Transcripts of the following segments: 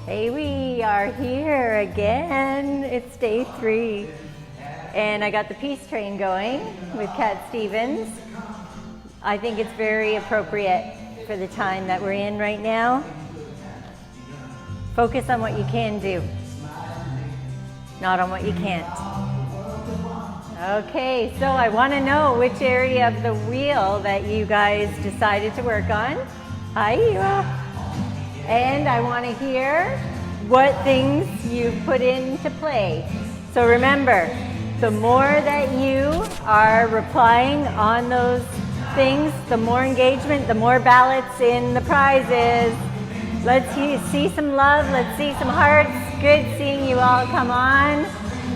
Hey, we are here again. It's day 3. And I got the peace train going with Cat Stevens. I think it's very appropriate for the time that we're in right now. Focus on what you can do, not on what you can't. Okay, so I want to know which area of the wheel that you guys decided to work on. Hi, Eva. And I want to hear what things you put into play. So remember, the more that you are replying on those things, the more engagement, the more ballots in the prizes. Let's see some love, let's see some hearts. Good seeing you all come on.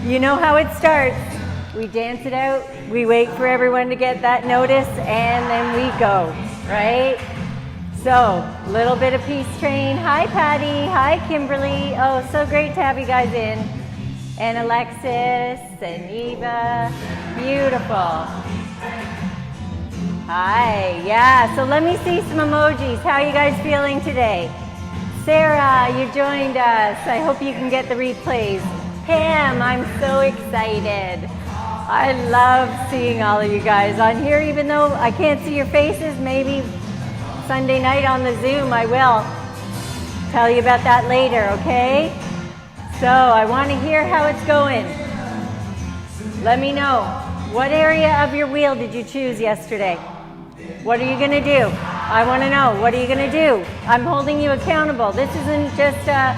You know how it starts. We dance it out, we wait for everyone to get that notice, and then we go, right? So, little bit of peace train. Hi, Patty. Hi, Kimberly. Oh, so great to have you guys in. And Alexis and Eva. Beautiful. Hi. Yeah, so let me see some emojis. How are you guys feeling today? Sarah, you joined us. I hope you can get the replays. Pam, I'm so excited. I love seeing all of you guys on here, even though I can't see your faces. Maybe Sunday night on the Zoom, I will tell you about that later, okay? So I want to hear how it's going. Let me know. What area of your wheel did you choose yesterday? What are you going to do? I want to know. What are you going to do? I'm holding you accountable. This isn't just a,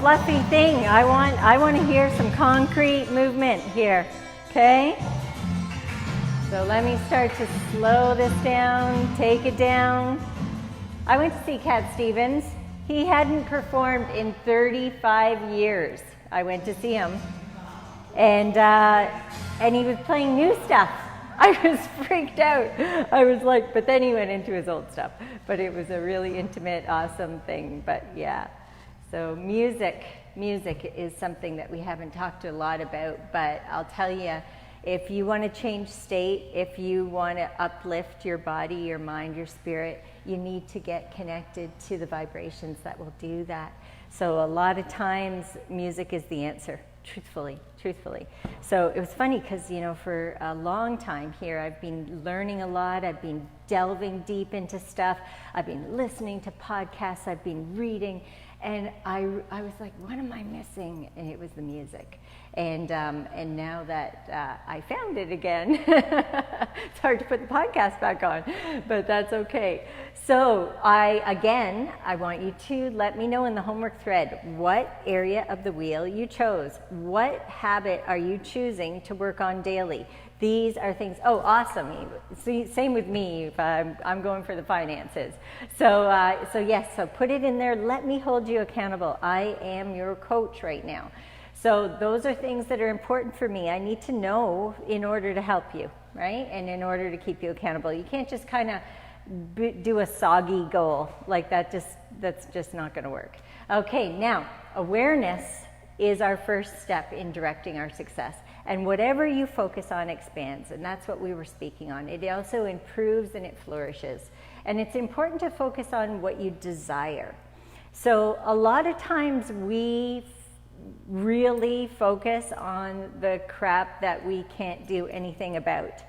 fluffy thing. I want to hear some concrete movement here, okay? So let me start to slow this down, take it down. I went to see Cat Stevens. He hadn't performed in 35 years. I went to see him. And he was playing new stuff. I was freaked out. I was like, but then he went into his old stuff. But it was a really intimate, awesome thing. But yeah, so music is something that we haven't talked a lot about, but I'll tell you, if you want to change state, if you want to uplift your body, your mind, your spirit, you need to get connected to the vibrations that will do that. So a lot of times music is the answer, truthfully. So it was funny because, for a long time here, I've been learning a lot. I've been delving deep into stuff. I've been listening to podcasts. I've been reading. And I was like, what am I missing? And it was the music. And now that I found it again, it's hard to put the podcast back on, but that's okay. So I want you to let me know in the homework thread what area of the wheel you chose. What habit are you choosing to work on daily? These are things, oh, awesome. See, same with me, if I'm going for the finances. So yes, so put it in there. Let me hold you accountable. I am your coach right now. So those are things that are important for me. I need to know in order to help you, right? And in order to keep you accountable. You can't just kind of do a soggy goal like that. That's just not going to work. Okay, now awareness is our first step in directing our success. And whatever you focus on expands, and that's what we were speaking on. It also improves and it flourishes. And it's important to focus on what you desire. So a lot of times we really focus on the crap that we can't do anything about.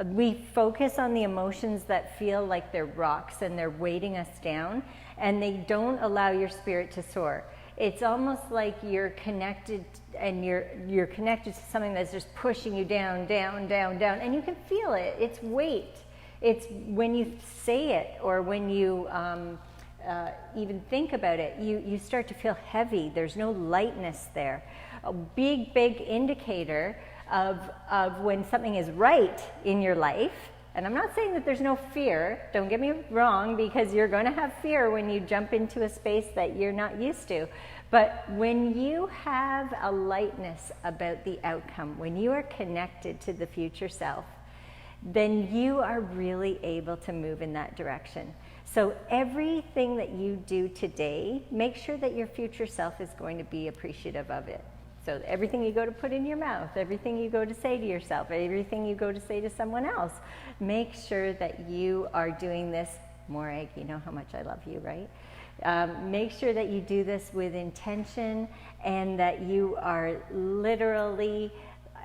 We focus on the emotions that feel like they're rocks and they're weighting us down, and they don't allow your spirit to soar. It's almost like you're connected, and you're connected to something that's just pushing you down, and you can feel it. It's weight. It's when you say it or when you even think about it, you start to feel heavy. There's no lightness there. A big indicator of when something is right in your life. And I'm not saying that there's no fear. Don't get me wrong, because you're going to have fear when you jump into a space that you're not used to. But when you have a lightness about the outcome, when you are connected to the future self, then you are really able to move in that direction. So everything that you do today, make sure that your future self is going to be appreciative of it. So everything you go to put in your mouth, everything you go to say to yourself, everything you go to say to someone else, make sure that you are doing this. Morag, you know how much I love you, right? Make sure that you do this with intention and that you are literally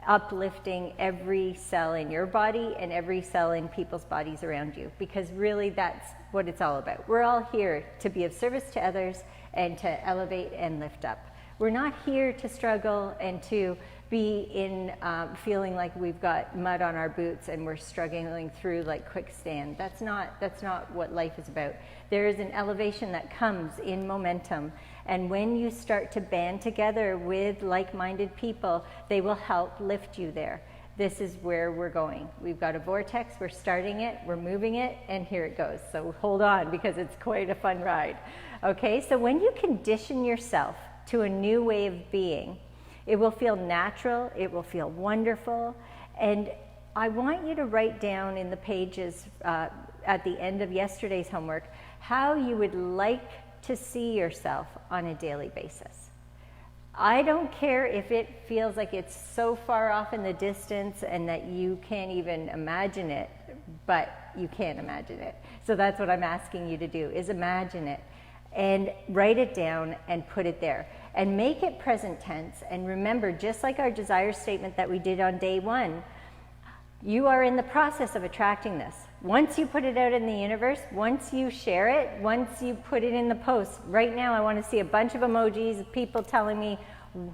uplifting every cell in your body and every cell in people's bodies around you, because really that's what it's all about. We're all here to be of service to others and to elevate and lift up. We're not here to struggle and to be in feeling like we've got mud on our boots and we're struggling through like quicksand. That's not what life is about. There is an elevation that comes in momentum, and when you start to band together with like-minded people, they will help lift you there. This is where we're going. We've got a vortex, we're starting it, we're moving it, and here it goes. So hold on, because it's quite a fun ride. Okay, so when you condition yourself to a new way of being, it will feel natural, it will feel wonderful, and I want you to write down in the pages at the end of yesterday's homework how you would like to see yourself on a daily basis. I don't care if it feels like it's so far off in the distance and that you can't even imagine it, but you can imagine it. So that's what I'm asking you to do, is imagine it. And write it down and put it there. And make it present tense. And remember, just like our desire statement that we did on day one, you are in the process of attracting this. Once you put it out in the universe, once you share it, once you put it in the post, right now I want to see a bunch of emojis of people telling me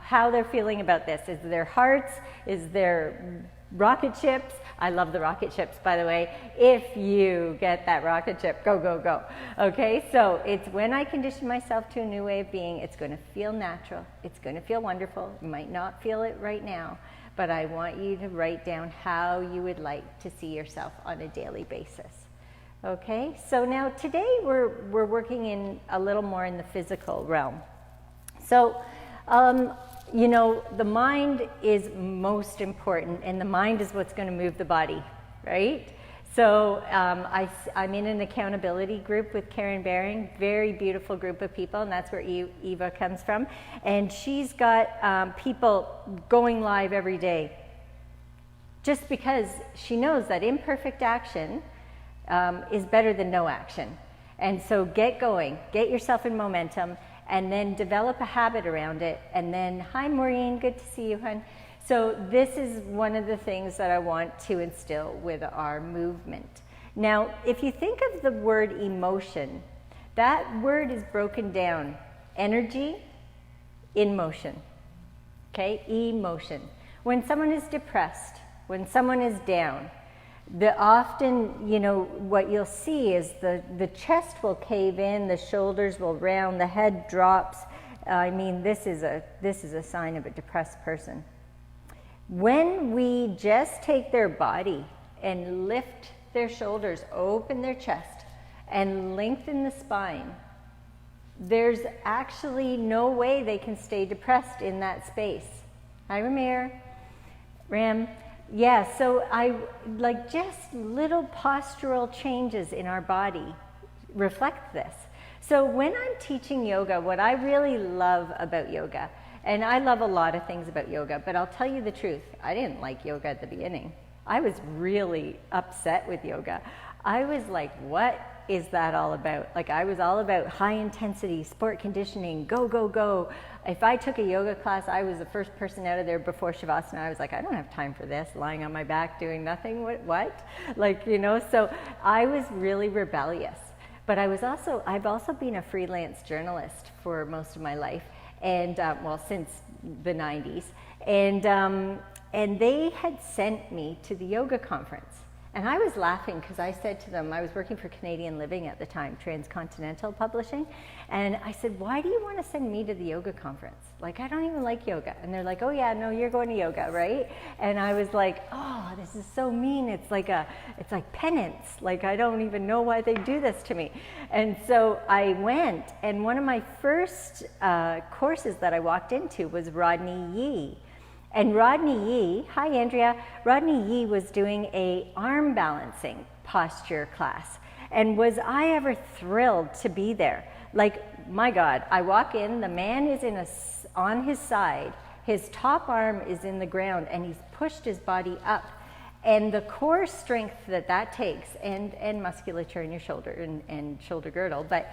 how they're feeling about this. Is there hearts? Is there rocket ships? I love the rocket ships, by the way. If you get that rocket ship, go, go, go. Okay, so it's when I condition myself to a new way of being, it's going to feel natural. It's going to feel wonderful. You might not feel it right now, but I want you to write down how you would like to see yourself on a daily basis. Okay, so now today we're working in a little more in the physical realm. So, you know, the mind is most important, and the mind is what's going to move the body, right? So I'm in an accountability group with Karen Baring, very beautiful group of people, and that's where Eva comes from. And she's got people going live every day just because she knows that imperfect action is better than no action. And so get going, get yourself in momentum, and then develop a habit around it. And then, hi Maureen, good to see you, hon. So this is one of the things that I want to instill with our movement. Now, if you think of the word emotion, that word is broken down. Energy in motion, okay? Emotion. When someone is depressed, when someone is down, often, you know, what you'll see is the chest will cave in, the shoulders will round, the head drops. I mean, this is a sign of a depressed person. When we just take their body and lift their shoulders, open their chest, and lengthen the spine, there's actually no way they can stay depressed in that space. Hi, Ram. Yeah, so I like just little postural changes in our body reflect this. So when I'm teaching yoga, what I really love about yoga, and I love a lot of things about yoga, but I'll tell you the truth, I didn't like yoga at the beginning. I was really upset with yoga. I was like, what is that all about? Like, I was all about high intensity, sport conditioning, go, go, go. If I took a yoga class, I was the first person out of there before Shavasana. I was like, I don't have time for this, lying on my back doing nothing, what? Like, you know, so I was really rebellious. But I've also been a freelance journalist for most of my life, and well, since the 90s. And they had sent me to the yoga conference. And I was laughing because I said to them, I was working for Canadian Living at the time, Transcontinental Publishing, and I said, why do you want to send me to the yoga conference? Like, I don't even like yoga. And they're like, oh yeah, no, you're going to yoga, right? And I was like, oh, this is so mean. It's like penance. Like, I don't even know why they do this to me. And so I went, and one of my first courses that I walked into was Rodney Yee. And Rodney Yee, hi Andrea, Rodney Yee was doing a arm balancing posture class. And was I ever thrilled to be there? Like, my God, I walk in, the man is on his side, his top arm is in the ground, and he's pushed his body up. And the core strength that takes, and musculature in your shoulder and shoulder girdle, but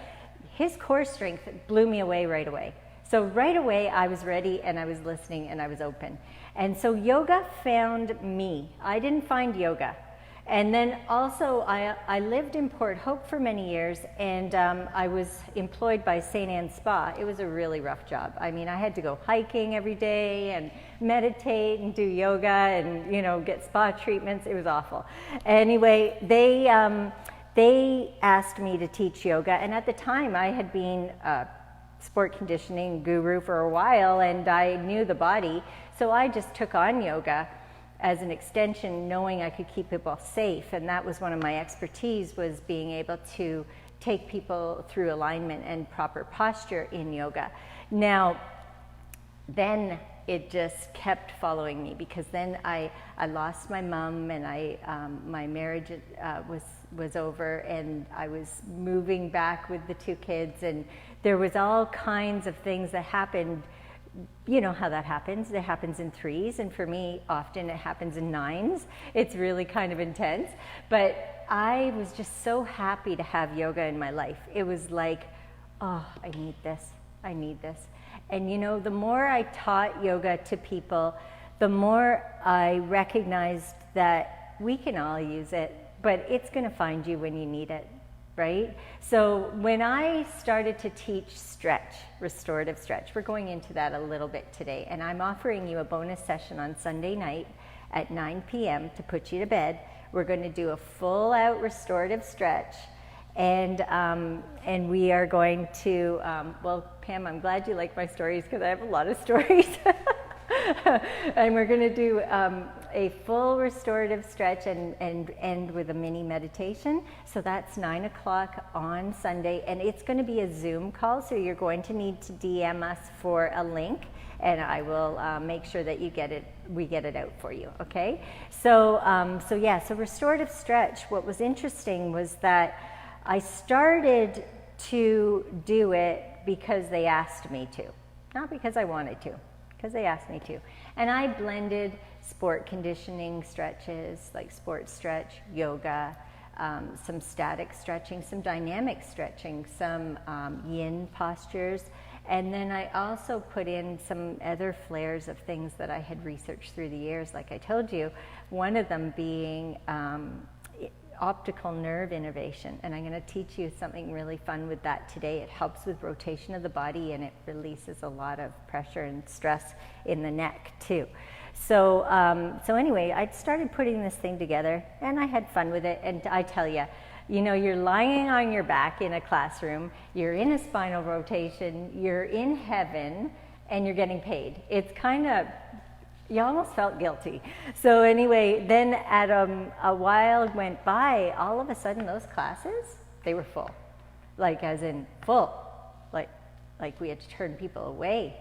his core strength blew me away right away. So right away I was ready and I was listening and I was open. And so yoga found me. I didn't find yoga. And then also I lived in Port Hope for many years, and I was employed by St. Anne's Spa. It was a really rough job. I mean, I had to go hiking every day and meditate and do yoga and, you know, get spa treatments. It was awful. Anyway, they asked me to teach yoga, and at the time I had been a sport conditioning guru for a while, and I knew the body, so I just took on yoga as an extension, knowing I could keep people safe. And that was one of my expertise, was being able to take people through alignment and proper posture in yoga. Now, then it just kept following me, because then I lost my mom, and my marriage was over, and I was moving back with the 2 kids, and there was all kinds of things that happened. You know how that happens. It happens in 3s, and for me, often it happens in 9s. It's really kind of intense. But I was just so happy to have yoga in my life. It was like, oh, I need this. I need this. And you know, the more I taught yoga to people, the more I recognized that we can all use it, but it's going to find you when you need it. Right? So when I started to teach stretch, restorative stretch, we're going into that a little bit today, and I'm offering you a bonus session on Sunday night at 9 p.m. to put you to bed. We're going to do a full out restorative stretch, and we are going to, well, Pam, I'm glad you like my stories, because I have a lot of stories. And we're going to do a full restorative stretch and end with a mini meditation. So that's 9 o'clock on Sunday, and it's going to be a Zoom call, so you're going to need to DM us for a link, and I will make sure that you get it. We get it out for you. Okay? So so restorative stretch. What was interesting was that I started to do it because they asked me to, not because I wanted to. Because they asked me to. And I blended sport conditioning stretches, like sports stretch, yoga, some static stretching, some dynamic stretching, some yin postures. And then I also put in some other flares of things that I had researched through the years, like I told you, one of them being optical nerve innervation, and I'm going to teach you something really fun with that today. It helps with rotation of the body, and it releases a lot of pressure and stress in the neck too. So anyway, I started putting this thing together, and I had fun with it. And I tell you, you know, you're lying on your back in a classroom, you're in a spinal rotation, you're in heaven, and you're getting paid. It's kind of, you almost felt guilty. So anyway, then at a while went by, all of a sudden those classes, they were full. Like as in full. Like we had to turn people away.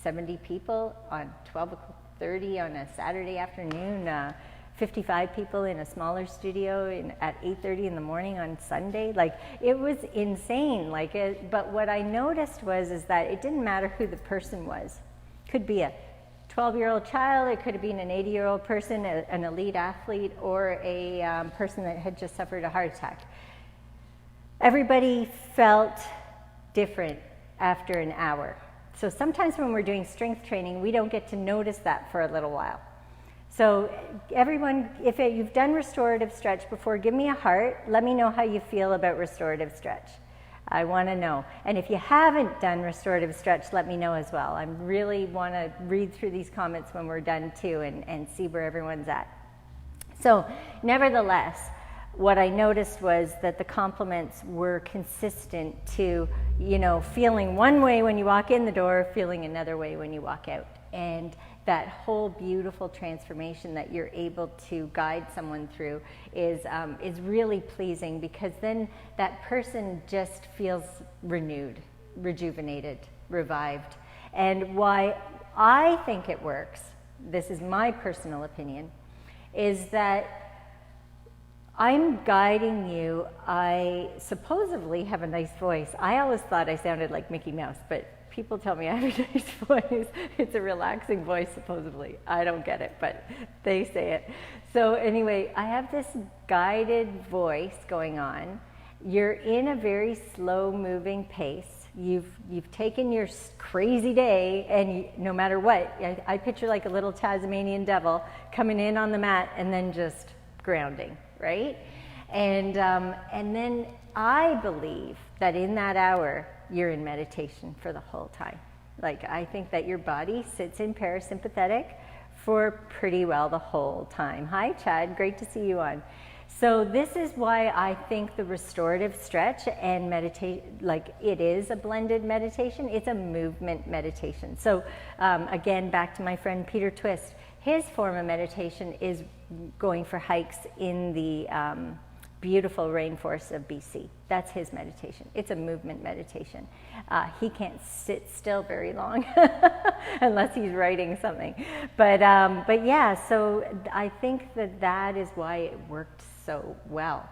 70 people on 12:30 on a Saturday afternoon, 55 people in a smaller studio at 8:30 in the morning on Sunday. Like, it was insane. But what I noticed is that it didn't matter who the person was. Could be a 12-year-old child, it could have been an 80-year-old person, an elite athlete, or a person that had just suffered a heart attack. Everybody felt different after an hour. So sometimes when we're doing strength training, we don't get to notice that for a little while. So everyone, if you've done restorative stretch before, give me a heart. Let me know how you feel about restorative stretch. I want to know. And if you haven't done restorative stretch, let me know as well. I really want to read through these comments when we're done too, and see where everyone's at. So nevertheless, what I noticed was that the compliments were consistent to, you know, feeling one way when you walk in the door, feeling another way when you walk out. And that whole beautiful transformation that you're able to guide someone through is really pleasing, because then that person just feels renewed, rejuvenated, revived. And why I think it works, this is my personal opinion, is that I'm guiding you. I supposedly have a nice voice. I always thought I sounded like Mickey Mouse, but people tell me I have a nice voice. It's a relaxing voice, supposedly. I don't get it, but they say it. So anyway, I have this guided voice going on, You're in a very slow moving pace. You've taken your crazy day, and no matter what, I picture like a little Tasmanian devil coming in on the mat and then just grounding, right? And then I believe that in that hour, you're in meditation for the whole time. Like, I think that your body sits in parasympathetic for pretty well the whole time. Hi, Chad, great to see you on. So this is why I think the restorative stretch and meditate, like it is a blended meditation, it's a movement meditation. So again, back to my friend Peter Twist, his form of meditation is going for hikes in the beautiful rainforests of BC. That's his meditation. It's a movement meditation. He can't sit still very long unless he's writing something. But yeah, so I think that is why it worked so well.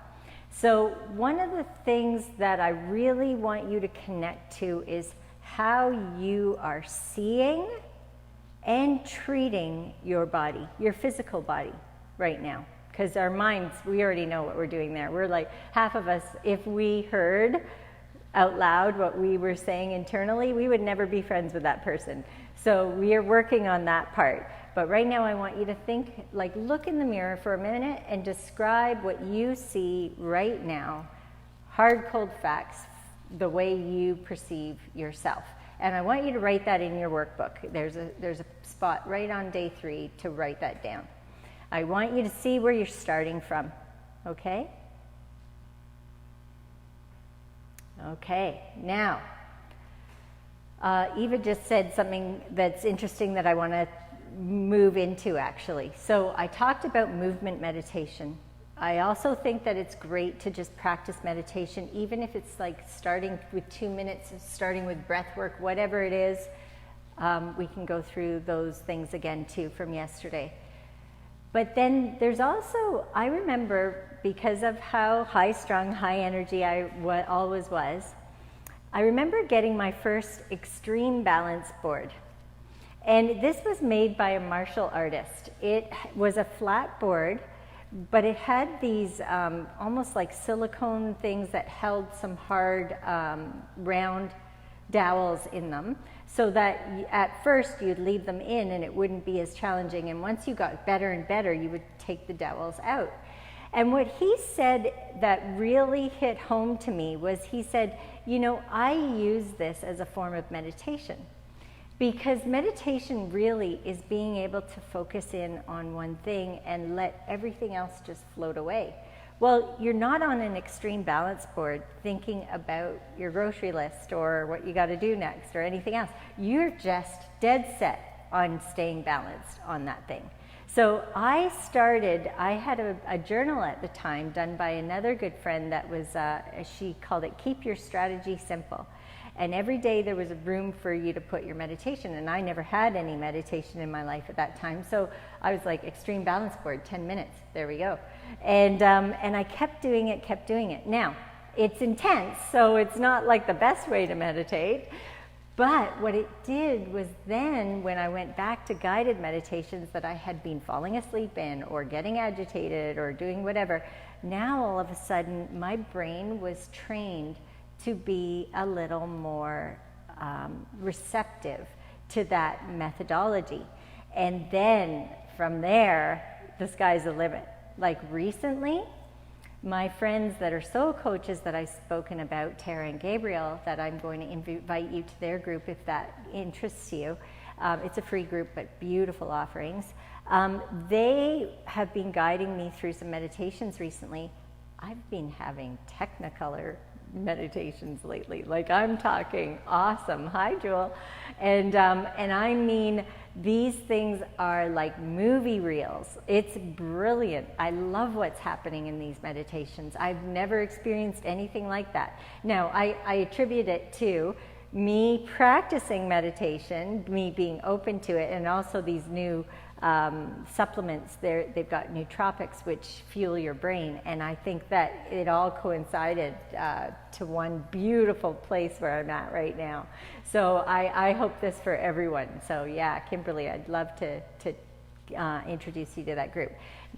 So one of the things that I really want you to connect to is how you are seeing and treating your body, your physical body right now. Because our minds, we already know what we're doing there. We're like, half of us, if we heard out loud what we were saying internally, we would never be friends with that person. So we are working on that part. But right now I want you to think, like, look in the mirror for a minute and describe what you see right now, hard, cold facts, the way you perceive yourself. And I want you to write that in your workbook. There's a spot right on day 3 to write that down. I want you to see where you're starting from, okay? Okay, now, Eva just said something that's interesting that I want to move into, actually. So I talked about movement meditation. I also think that it's great to just practice meditation, even if it's like starting with 2 minutes, starting with breath work, whatever it is. We can go through those things again too from yesterday. But then there's also, I remember, because of how high-strung, high-energy I always was, I remember getting my first extreme balance board. And this was made by a martial artist. It was a flat board, but it had these almost like silicone things that held some hard round dowels in them, so that at first you'd leave them in and it wouldn't be as challenging, and once you got better and better, you would take the dowels out. And what he said that really hit home to me was, he said, you know, I use this as a form of meditation, because meditation really is being able to focus in on one thing and let everything else just float away. Well, you're not on an extreme balance board thinking about your grocery list or what you got to do next or anything else. You're just dead set on staying balanced on that thing. So I had a journal at the time done by another good friend that was, she called it Keep Your Strategy Simple. And every day there was a room for you to put your meditation, and I never had any meditation in my life at that time. So I was like, extreme balance board, 10 minutes, there we go. And I kept doing it. Now, it's intense, so it's not like the best way to meditate, but what it did was then, when I went back to guided meditations that I had been falling asleep in or getting agitated or doing whatever, now all of a sudden my brain was trained to be a little more receptive to that methodology. And then from there, the sky's the limit. Like recently, my friends that are soul coaches that I've spoken about, Tara and Gabriel, that I'm going to invite you to their group if that interests you. It's a free group, but beautiful offerings. They have been guiding me through some meditations recently. I've been having Technicolor meditations lately, like I'm talking awesome. Hi, Jewel. And I mean, these things are like movie reels. It's brilliant. I love what's happening in these meditations. I've never experienced anything like that. Now, I attribute it to me practicing meditation, me being open to it, and also these new supplements. They've got nootropics which fuel your brain, and I think that it all coincided to one beautiful place where I'm at right now. So I hope this for everyone. So yeah, Kimberly, I'd love to introduce you to that group.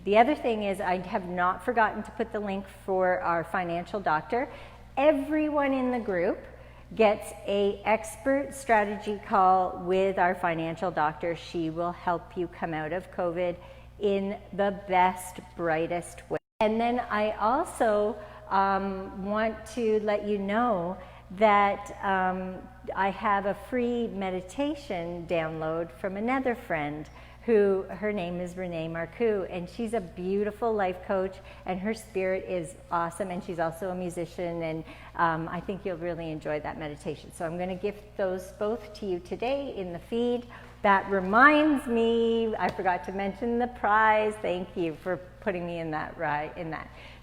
The other thing is I have not forgotten to put the link for our financial doctor. Everyone in the group gets a expert strategy call with our financial doctor. She will help you come out of COVID in the best, brightest way. And then I also want to let you know that I have a free meditation download from another friend who, her name is Renee Marcoux, and she's a beautiful life coach, and her spirit is awesome, and she's also a musician, and I think you'll really enjoy that meditation. So I'm going to gift those both to you today in the feed. That reminds me, I forgot to mention the prize. Thank you for putting me in that,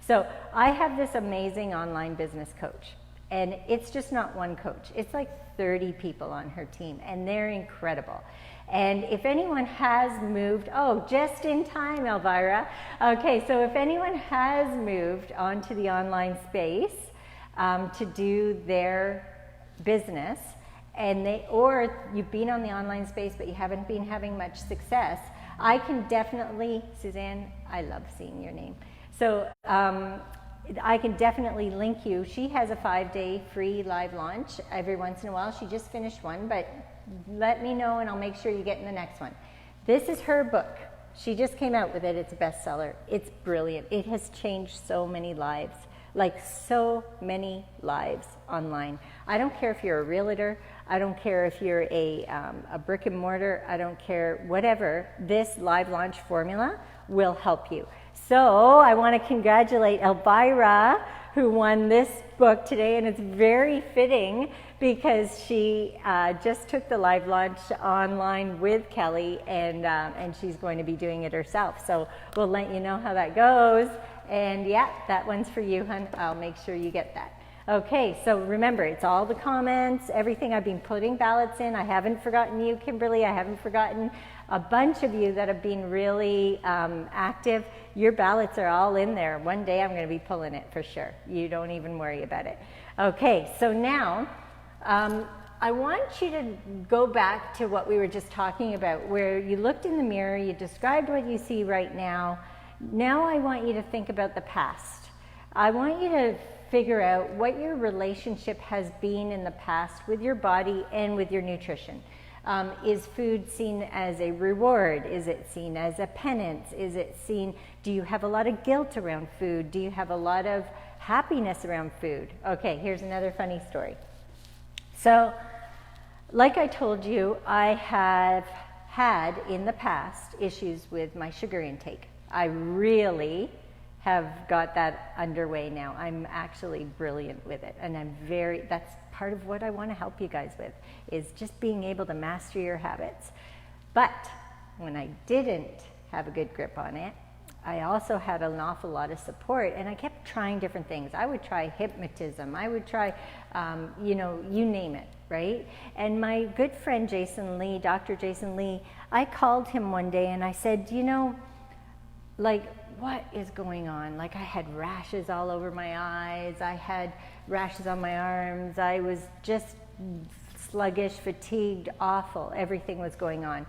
So I have this amazing online business coach, and it's just not one coach. It's like 30 people on her team, and they're incredible. And if anyone has moved, oh, just in time, Elvira. Okay, so if anyone has moved onto the online space to do their business, or you've been on the online space but you haven't been having much success, I can definitely, Suzanne, I love seeing your name. So I can definitely link you. She has a 5-day free live launch every once in a while. She just finished one, but let me know and I'll make sure you get in the next one. This is her book. She just came out with it. It's a bestseller. It's brilliant. It has changed so many lives, like so many lives online. I don't care if you're a realtor. I don't care if you're a brick and mortar. I don't care, whatever. This live launch formula will help you. So I want to congratulate Elvira, who won this book today, and it's very fitting because she just took the live launch online with Kelly, and she's going to be doing it herself. So we'll let you know how that goes. And yeah, that one's for you, hon. I'll make sure you get that. Okay, so remember, it's all the comments, everything. I've been putting ballots in. I haven't forgotten you, Kimberly. I haven't forgotten a bunch of you that have been really active. Your ballots are all in there. One day I'm going to be pulling it for sure. You don't even worry about it. Okay, so now I want you to go back to what we were just talking about, where you looked in the mirror, you described what you see right now. Now I want you to think about the past. I want you to figure out what your relationship has been in the past with your body and with your nutrition. Is food seen as a reward? Is it seen as a penance? Is it seen, do you have a lot of guilt around food? Do you have a lot of happiness around food? Okay, here's another funny story. So, like I told you, I have had in the past issues with my sugar intake. I really have got that underway now. I'm actually brilliant with it, and that's part of what I want to help you guys with, is just being able to master your habits. But when I didn't have a good grip on it, I also had an awful lot of support, and I kept trying different things. I would try hypnotism. I would try, you name it, right? And my good friend Jason Lee, Dr. Jason Lee, I called him one day and I said, what is going on? Like, I had rashes all over my eyes. I had rashes on my arms. I was just sluggish, fatigued, awful. Everything was going on.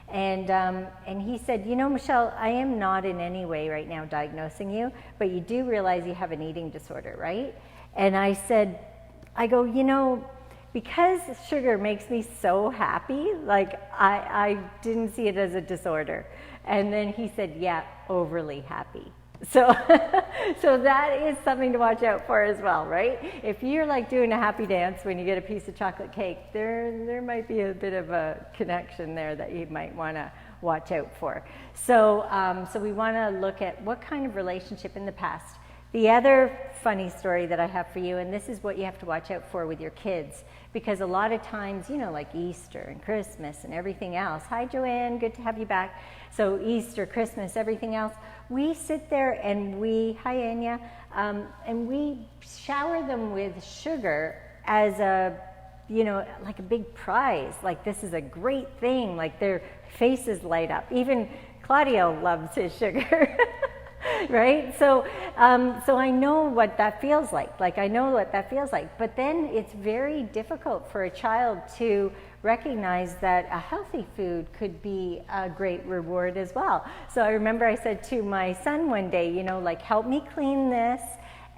And he said, Michelle, I am not in any way right now diagnosing you, but you do realize you have an eating disorder, right? And I said, because sugar makes me so happy, like I didn't see it as a disorder. And then he said, yeah, overly happy. So, so that is something to watch out for as well, right? If you're like doing a happy dance when you get a piece of chocolate cake, there might be a bit of a connection there that you might want to watch out for. So, so we want to look at what kind of relationship in the past. The other funny story that I have for you, and this is what you have to watch out for with your kids, because a lot of times, like Easter and Christmas and everything else. Hi, Joanne, good to have you back. So Easter, Christmas, everything else, we sit there and hi, Anya, and we shower them with sugar as like a big prize. Like, this is a great thing. Like, their faces light up. Even Claudio loves his sugar. right? So I know what that feels like. Like, I know what that feels like. But then it's very difficult for a child to recognize that a healthy food could be a great reward as well. So I remember I said to my son one day, you know, like, help me clean this,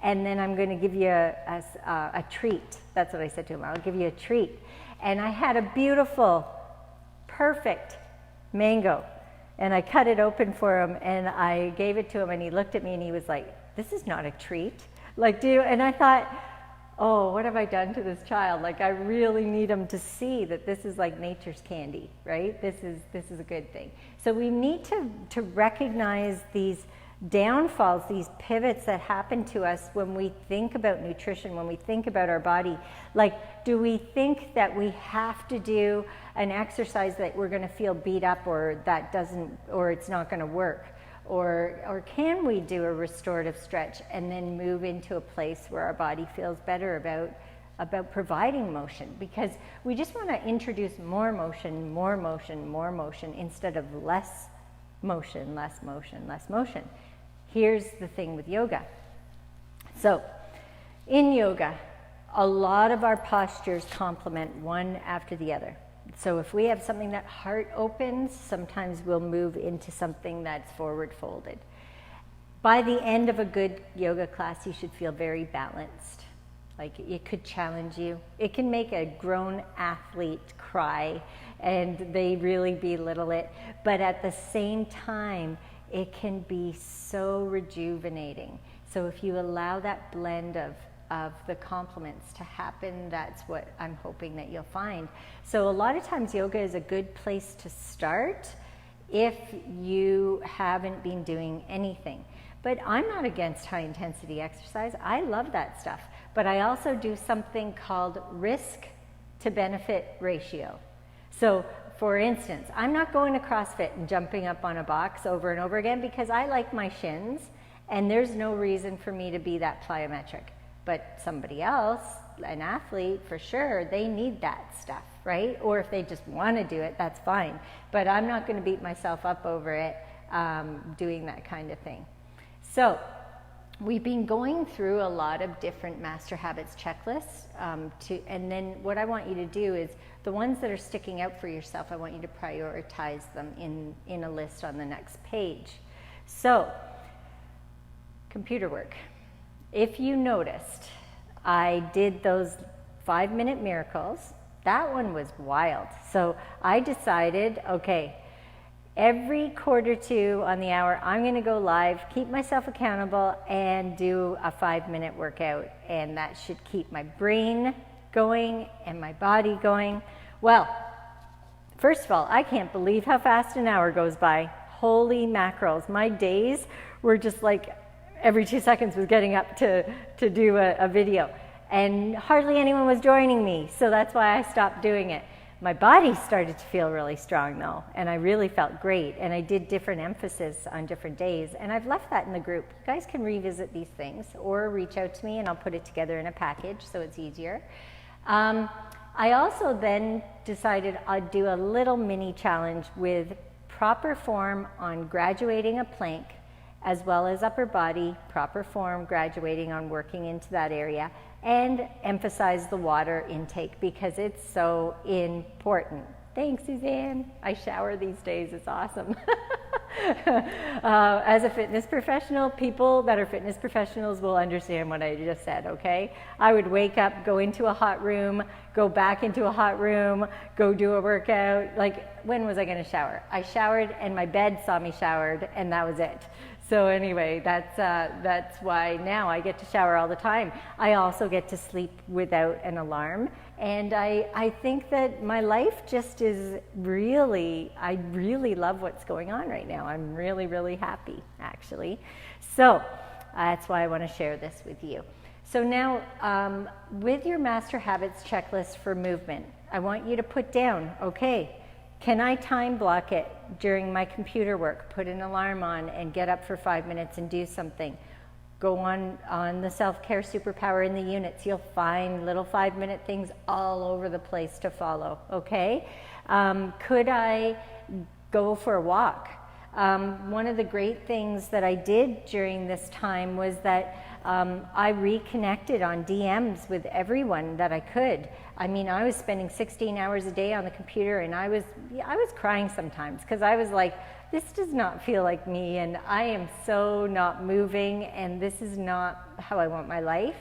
and then I'm going to give you a treat. That's what I said to him. I'll give you a treat. And I had a beautiful, perfect mango. And I cut it open for him, and I gave it to him, and he looked at me, and he was like, this is not a treat. Like, and I thought, oh, what have I done to this child? Like, I really need him to see that this is like nature's candy, right? This is a good thing. So we need to recognize these downfalls, these pivots that happen to us when we think about nutrition, when we think about our body. Like, do we think that we have to do an exercise that we're going to feel beat up, or that doesn't, or it's not going to work? Or can we do a restorative stretch and then move into a place where our body feels better about providing motion? Because we just want to introduce more motion, more motion, more motion, instead of less motion, less motion, less motion. Here's the thing with yoga. So in yoga, a lot of our postures complement one after the other. So if we have something that heart opens, sometimes we'll move into something that's forward folded. By the end of a good yoga class, you should feel very balanced. Like, it could challenge you. It can make a grown athlete cry, and they really belittle it. But at the same time, it can be so rejuvenating. So if you allow that blend of the complements to happen, that's what I'm hoping that you'll find. So a lot of times yoga is a good place to start if you haven't been doing anything. But I'm not against high intensity exercise. I love that stuff. But I also do something called risk to benefit ratio. So for instance, I'm not going to CrossFit and jumping up on a box over and over again, because I like my shins, and there's no reason for me to be that plyometric. But somebody else, an athlete, for sure, they need that stuff, right? Or if they just want to do it, that's fine. But I'm not going to beat myself up over it doing that kind of thing. So we've been going through a lot of different Master Habits checklists, and then what I want you to do is the ones that are sticking out for yourself, I want you to prioritize them in a list on the next page. So, computer work. If you noticed, I did those 5-minute miracles. That one was wild. So I decided, okay, every quarter to on the hour, I'm going to go live, keep myself accountable, and do a 5-minute workout. And that should keep my brain going and my body going. Well, first of all, I can't believe how fast an hour goes by. Holy mackerels. My days were just like every 2 seconds was getting up to do a video. And hardly anyone was joining me, so that's why I stopped doing it. My body started to feel really strong though, and I really felt great, and I did different emphasis on different days, and I've left that in the group. You guys can revisit these things or reach out to me and I'll put it together in a package so it's easier. I also then decided I'd do a little mini challenge with proper form on graduating a plank, as well as upper body, proper form, graduating on working into that area, and emphasize the water intake because it's so important. Thanks, Suzanne. I shower these days, it's awesome. As a fitness professional, people that are fitness professionals will understand what I just said, okay? I would wake up, go into a hot room, go back into a hot room, go do a workout. Like, when was I gonna shower? I showered and my bed saw me showered, and that was it. So anyway, that's why now I get to shower all the time. I also get to sleep without an alarm. And I think that my life just is really, I really love what's going on right now. I'm really, really happy, actually. So that's why I want to share this with you. So now, with your Master Habits checklist for movement, I want you to put down, okay, can I time block it during my computer work, put an alarm on and get up for 5 minutes and do something? Go on the self-care superpower in the units. You'll find little 5-minute things all over the place to follow, okay? Could I go for a walk? one of the great things that I did during this time was that I reconnected on DMs with everyone that I could. I mean, I was spending 16 hours a day on the computer, and I was crying sometimes because I was like, this does not feel like me, and I am so not moving, and this is not how I want my life.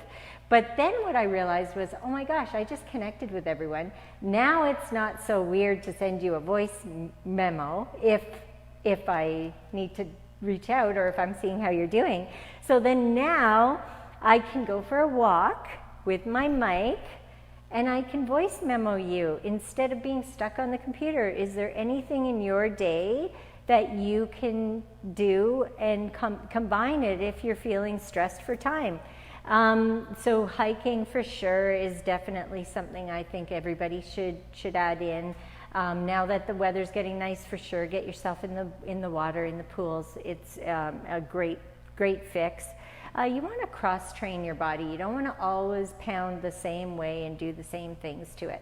But then what I realized was, oh my gosh, I just connected with everyone. Now it's not so weird to send you a voice memo if I need to reach out or if I'm seeing how you're doing. So then now I can go for a walk with my mic and I can voice memo you instead of being stuck on the computer. Is there anything in your day that you can do and combine it if you're feeling stressed for time? So hiking for sure is definitely something I think everybody should add in. Now that the weather's getting nice, for sure, get yourself in the water, in the pools. It's a great fix. You want to cross-train your body. You don't want to always pound the same way and do the same things to it.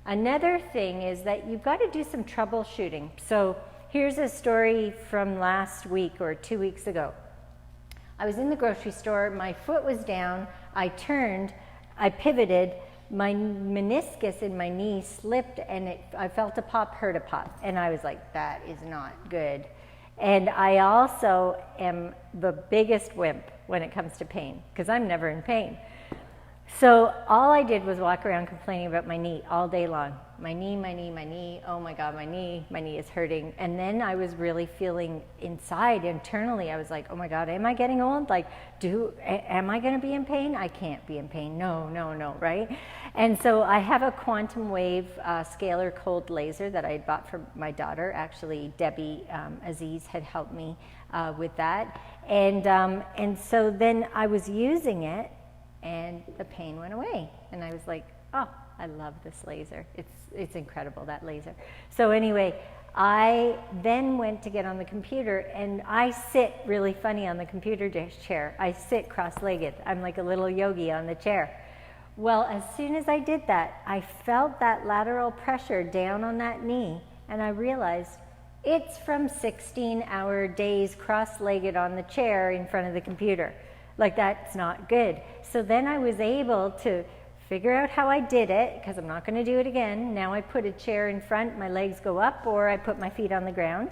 Another thing is that you've got to do some troubleshooting. So here's a story from last week or 2 weeks ago. I was in the grocery store, my foot was down, I turned, I pivoted, my meniscus in my knee slipped and I felt a pop, heard a pop, and I was like, that is not good. And I also am the biggest wimp when it comes to pain, because I'm never in pain. So all I did was walk around complaining about my knee all day long. My knee, oh my God, my knee is hurting. And then I was really feeling inside, internally, I was like, oh my God, am I getting old? Like, am I gonna be in pain? I can't be in pain, no, right? And so I have a quantum wave scalar cold laser that I had bought for my daughter. Actually, Debbie Aziz had helped me with that. And so then I was using it, and the pain went away. And I was like, oh, I love this laser. It's incredible, that laser. So anyway, I then went to get on the computer, and I sit really funny on the computer chair. I sit cross-legged. I'm like a little yogi on the chair. Well, as soon as I did that, I felt that lateral pressure down on that knee, and I realized it's from 16-hour days cross-legged on the chair in front of the computer. Like, that's not good. So then I was able to figure out how I did it, because I'm not going to do it again. Now I put a chair in front, my legs go up, or I put my feet on the ground.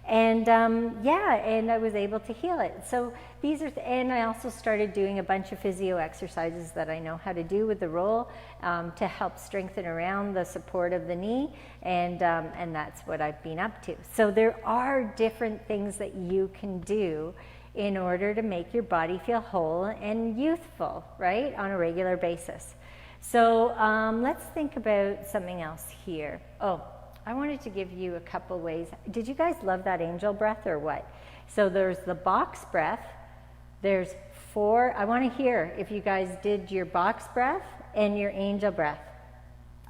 And and I was able to heal it. So these are, and I also started doing a bunch of physio exercises that I know how to do with the roll to help strengthen around the support of the knee, and that's what I've been up to. So there are different things that you can do in order to make your body feel whole and youthful, right, on a regular basis. So let's think about something else here. Oh, I wanted to give you a couple ways. Did you guys love that angel breath or what? So there's the box breath. There's 4. I want to hear if you guys did your box breath and your angel breath.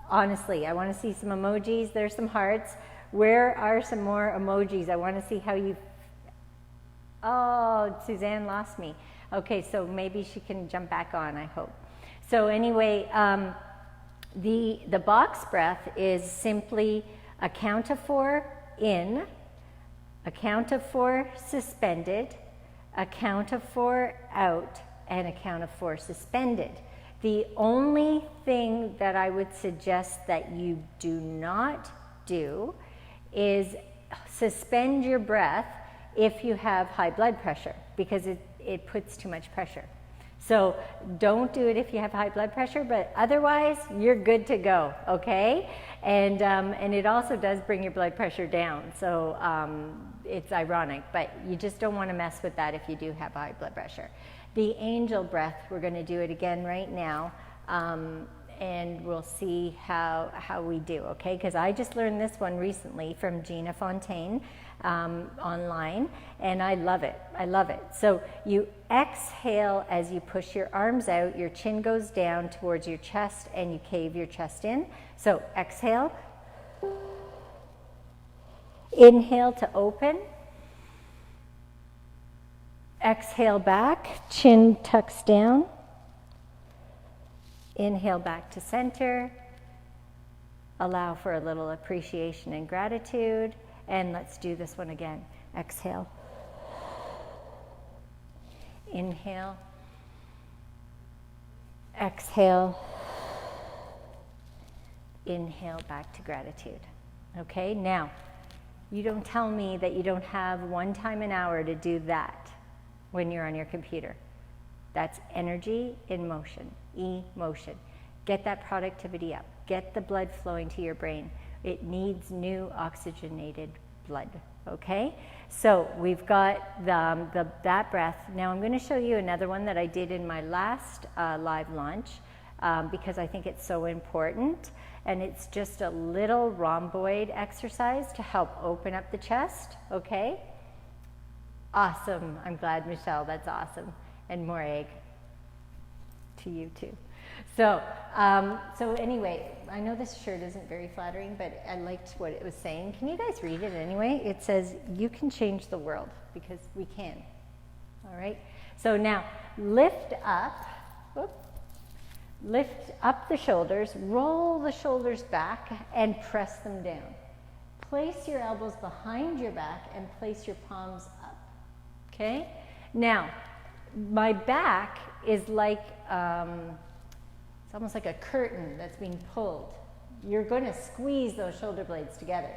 Honestly, I want to see some emojis. There's some hearts. Where are some more emojis? I want to see how you... Oh, Suzanne lost me. Okay, so maybe she can jump back on, I hope. So anyway, the box breath is simply a count of 4 in, a count of 4 suspended, a count of 4 out, and a count of 4 suspended. The only thing that I would suggest that you do not do is suspend your breath if you have high blood pressure, because it puts too much pressure. So don't do it if you have high blood pressure, but otherwise you're good to go, okay? And it also does bring your blood pressure down, so it's ironic, but you just don't want to mess with that if you do have high blood pressure. The angel breath, we're going to do it again right now, and we'll see how we do, okay? Because I just learned this one recently from Gina Fontaine online, and I love it. I love it. So you exhale as you push your arms out, your chin goes down towards your chest, and you cave your chest in. So exhale. Inhale to open. Exhale back, chin tucks down. Inhale back to center. Allow for a little appreciation and gratitude. And let's do this one again. Exhale. Inhale. Exhale. Inhale back to gratitude. Okay, now, you don't tell me that you don't have one time an hour to do that when you're on your computer. That's energy in motion, emotion. Get that productivity up. Get the blood flowing to your brain. It needs new oxygenated blood, okay? So we've got that breath. Now I'm going to show you another one that I did in my last live launch because I think it's so important. And it's just a little rhomboid exercise to help open up the chest, okay? Awesome. I'm glad, Michelle. That's awesome. And more egg to you too. So anyway, I know this shirt isn't very flattering, but I liked what it was saying. Can you guys read it anyway? It says, you can change the world, because we can. All right? So now, lift up the shoulders, roll the shoulders back, and press them down. Place your elbows behind your back and place your palms up. Okay? Now, my back is like, it's almost like a curtain that's being pulled. You're going to squeeze those shoulder blades together.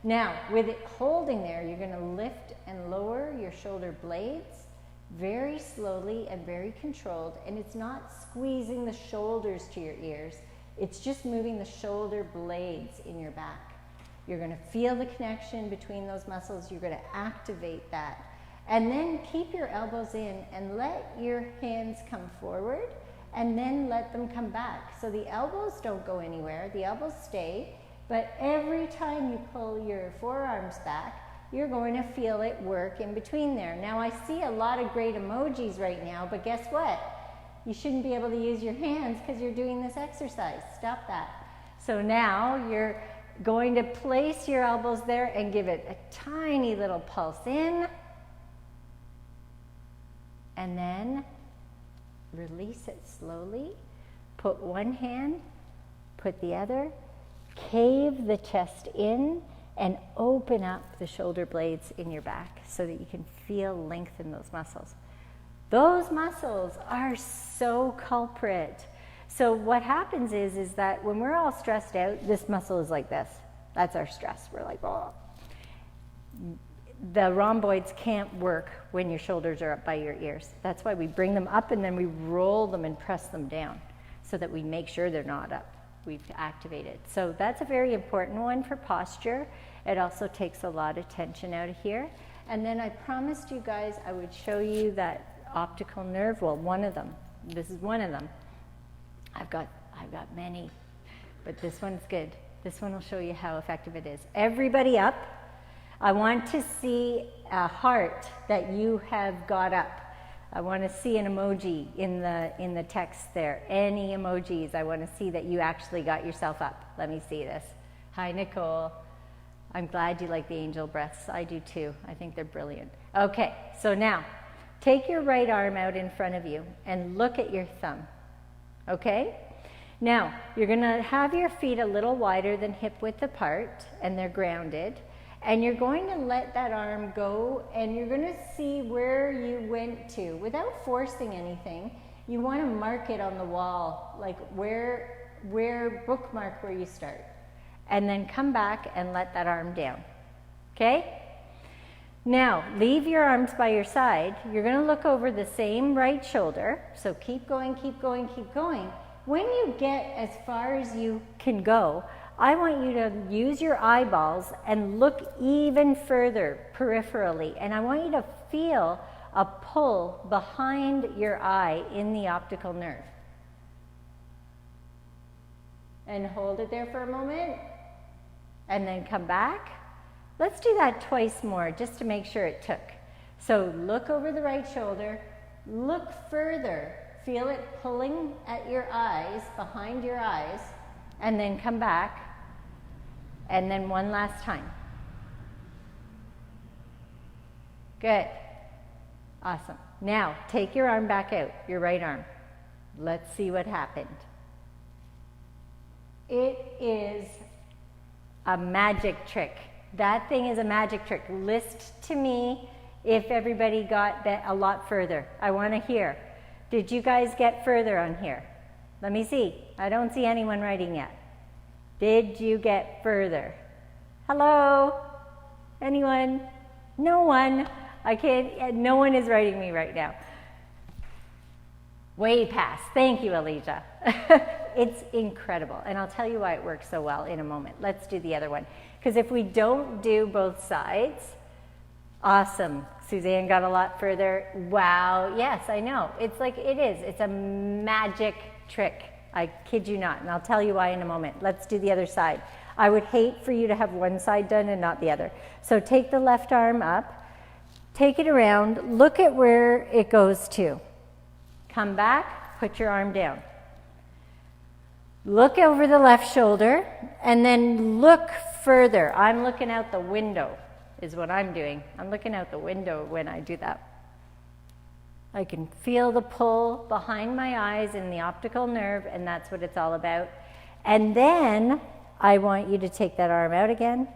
Now, with it holding there, you're going to lift and lower your shoulder blades very slowly and very controlled, and it's not squeezing the shoulders to your ears, it's just moving the shoulder blades in your back. You're going to feel the connection between those muscles, you're going to activate that. And then keep your elbows in and let your hands come forward, and then let them come back. So the elbows don't go anywhere, the elbows stay, but every time you pull your forearms back, you're going to feel it work in between there. Now I see a lot of great emojis right now, but guess what? You shouldn't be able to use your hands because you're doing this exercise. Stop that. So now you're going to place your elbows there and give it a tiny little pulse in, and then release it slowly. Put one hand, put the other, cave the chest in, and open up the shoulder blades in your back so that you can feel length in those muscles. Those muscles are so culprit. So what happens is that when we're all stressed out, this muscle is like this. That's our stress. We're like, oh. The rhomboids can't work when your shoulders are up by your ears. That's why we bring them up and then we roll them and press them down so that we make sure they're not up. We've activated. So that's a very important one for posture. It also takes a lot of tension out of here. And then I promised you guys I would show you that optical nerve. Well, one of them. This is one of them. I've got many, but this one's good. This one will show you how effective it is. Everybody up. I want to see a heart that you have got up. I want to see an emoji in the text there. Any emojis. I want to see that you actually got yourself up. Let me see this. Hi, Nicole. I'm glad you like the angel breaths. I do too. I think they're brilliant. Okay, so now take your right arm out in front of you and look at your thumb. Okay? Now, you're going to have your feet a little wider than hip width apart, and they're grounded. And you're going to let that arm go, and you're going to see where you went to. Without forcing anything, you want to mark it on the wall, like bookmark where you start. And then come back and let that arm down. Okay? Now, leave your arms by your side. You're going to look over the same right shoulder. So keep going, keep going, keep going. When you get as far as you can go, I want you to use your eyeballs and look even further peripherally. And I want you to feel a pull behind your eye in the optical nerve. And hold it there for a moment. And then come back. Let's do that twice more just to make sure it took. So look over the right shoulder. Look further. Feel it pulling at your eyes, behind your eyes. And then come back. And then one last time. Good. Awesome. Now, take your arm back out, your right arm. Let's see what happened. It is a magic trick. That thing is a magic trick. List to me if everybody got that a lot further. I want to hear. Did you guys get further on here? Let me see. I don't see anyone writing yet. Did you get further? Hello? Anyone? No one. I can't, no one is writing me right now. Way past. Thank you, Alicia. It's incredible. And I'll tell you why it works so well in a moment. Let's do the other one. Because if we don't do both sides, awesome. Suzanne got a lot further. Wow. Yes, I know. It's like it is. It's a magic trick. I kid you not. And I'll tell you why in a moment. Let's do the other side. I would hate for you to have one side done and not the other. So take the left arm up. Take it around. Look at where it goes to. Come back. Put your arm down. Look over the left shoulder and then look further. I'm looking out the window is what I'm doing. I'm looking out the window when I do that. I can feel the pull behind my eyes in the optical nerve, and that's what it's all about. And then I want you to take that arm out again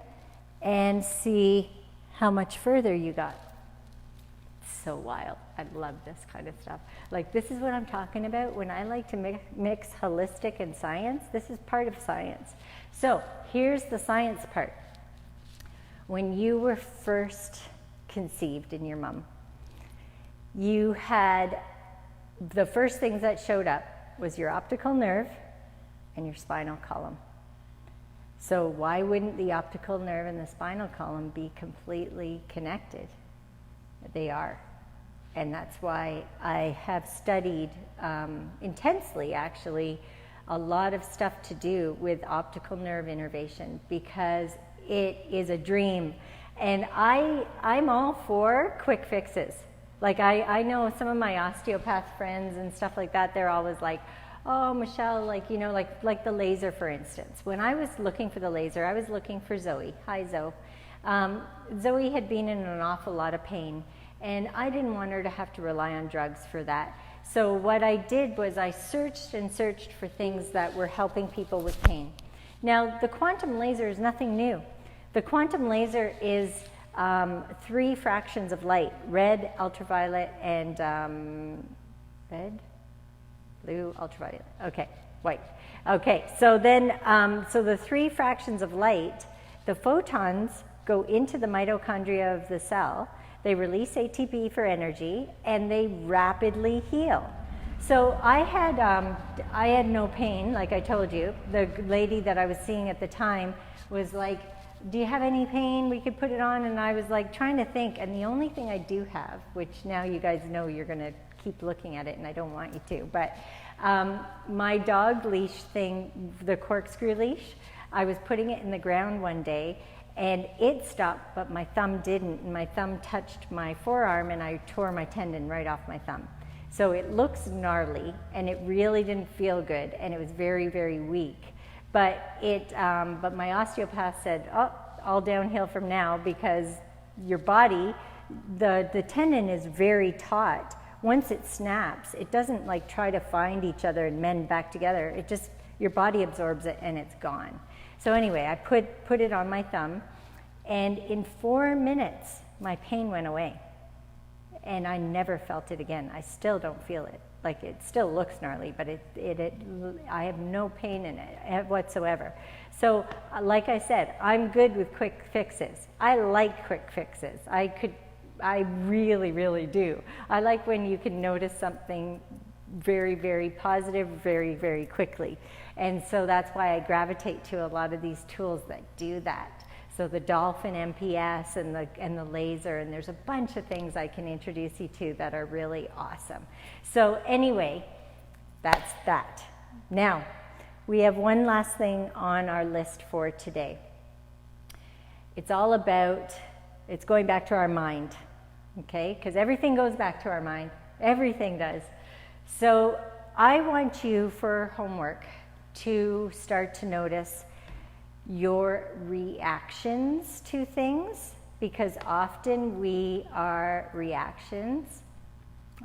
and see how much further you got. So wild. I love this kind of stuff. Like, this is what I'm talking about when I like to mix holistic and science. This is part of science. So here's the science part. When you were first conceived in your mom, you had the first things that showed up was your optical nerve and your spinal column. So why wouldn't the optical nerve and the spinal column be completely connected? They are. And that's why I have studied intensely, actually, a lot of stuff to do with optical nerve innervation, because it is a dream. And I'm all for quick fixes. Like I know some of my osteopath friends and stuff like that, they're always like, oh, Michelle, like, you know, like the laser, for instance. When I was looking for the laser, I was looking for Zoe. Hi, Zoe. Zoe had been in an awful lot of pain, and I didn't want her to have to rely on drugs for that. So what I did was I searched and searched for things that were helping people with pain. Now, the quantum laser is nothing new. The quantum laser is 3 fractions of light: red, ultraviolet, and red, blue, ultraviolet. Okay, white. Okay, so then, so the 3 fractions of light, the photons go into the mitochondria of the cell. They release ATP for energy, and they rapidly heal. So I had no pain, like I told you. The lady that I was seeing at the time was like, do you have any pain? We could put it on. And I was like trying to think, and the only thing I do have, which now you guys know you're going to keep looking at it, and I don't want you to, but my dog leash thing, the corkscrew leash, I was putting it in the ground one day, and it stopped, but my thumb didn't, and my thumb touched my forearm, and I tore my tendon right off my thumb. So it looks gnarly, and it really didn't feel good, and it was very, very weak. But but my osteopath said, oh, all downhill from now, because your body, the tendon is very taut. Once it snaps, it doesn't like try to find each other and mend back together. It just, your body absorbs it and it's gone. So anyway, I put it on my thumb, and in 4 minutes, my pain went away. And I never felt it again. I still don't feel it. Like, it still looks gnarly, but I have no pain in it whatsoever. So, like I said, I'm good with quick fixes. I like quick fixes. I really, really do. I like when you can notice something very, very positive very, very quickly. And so that's why I gravitate to a lot of these tools that do that. So the Dolphin MPS and the laser, and there's a bunch of things I can introduce you to that are really awesome. So anyway, that's that. Now, we have one last thing on our list for today. It's all about, it's going back to our mind, okay? Because everything goes back to our mind. Everything does. So I want you, for homework, to start to notice your reactions to things, because often we are reactions.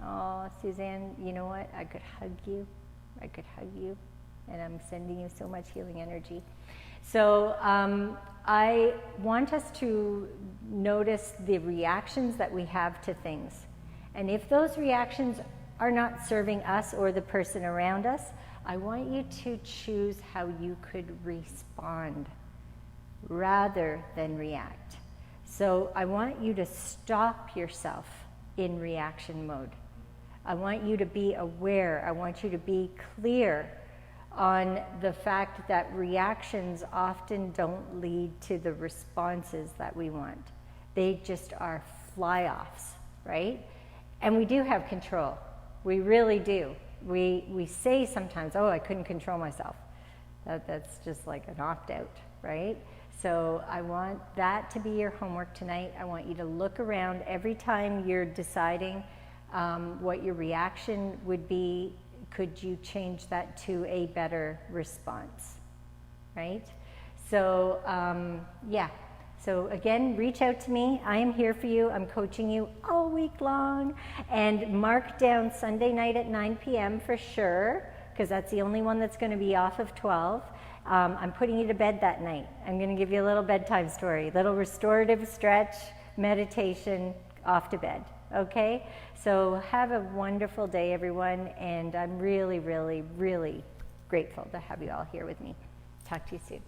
Oh, Suzanne, you know what? I could hug you. And I'm sending you so much healing energy. So I want us to notice the reactions that we have to things. And if those reactions are not serving us or the person around us, I want you to choose how you could respond rather than react. So I want you to stop yourself in reaction mode. I want you to be aware. I want you to be clear on the fact that reactions often don't lead to the responses that we want. They just are fly-offs, right? And we do have control. We really do. We say sometimes, oh, I couldn't control myself. That's just like an opt-out, right? So I want that to be your homework tonight. I want you to look around every time you're deciding what your reaction would be. Could you change that to a better response, right? So yeah. So again, reach out to me. I am here for you. I'm coaching you all week long. And mark down Sunday night at 9 p.m. for sure, because that's the only one that's going to be off of 12. I'm putting you to bed that night. I'm going to give you a little bedtime story, little restorative stretch, meditation, off to bed. Okay? So have a wonderful day, everyone. And I'm really, really, really grateful to have you all here with me. Talk to you soon.